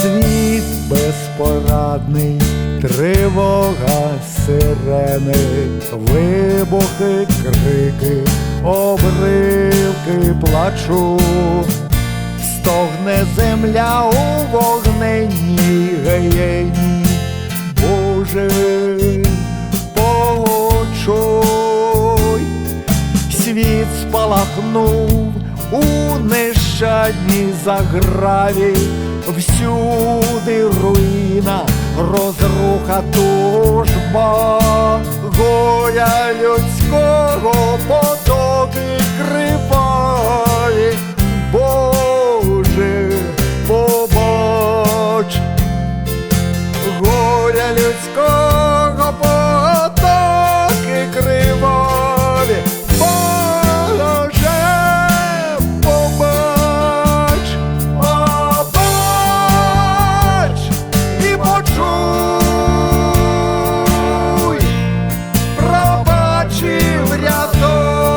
Світ безпорадний, тривога, сирени, вибухи, крики, обривки плачу. Стогне земля у вогненній гієні. Боже, почуй. Світ спалахнув у нещадній заграві. Всюди руїна, розруха, тужба, горя людського потоки криваві. Боже, побач, горя людського потоки криваві. Боже, побач, побач і почуй, пробач і врятуй.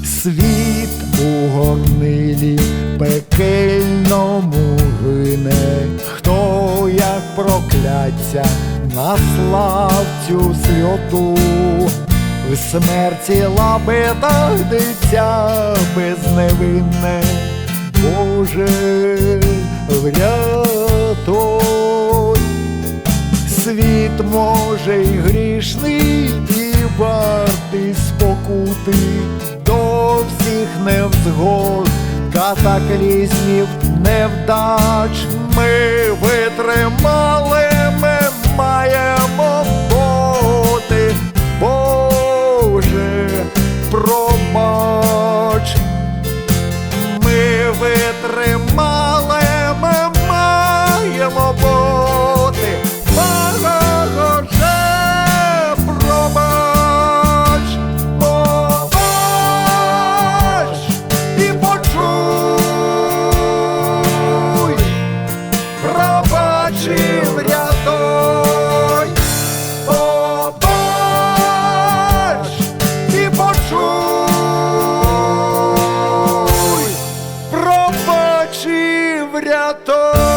Світ у горнилі пекельному гине, хто як прокляття наслав цю сльоту. В смерті лабета дитя безневинне. Боже, врятуй. Світ може й грішний, і вартий спокути. До всіх невзгод, катаклізмів, невдач ми витримали, ми маємо бути. Боже, пробач, ми витримали, ми маємо бути. Боже, пробач, побач і почуй, пробач і врятуй. Побач і почуй, пробач і врятуй.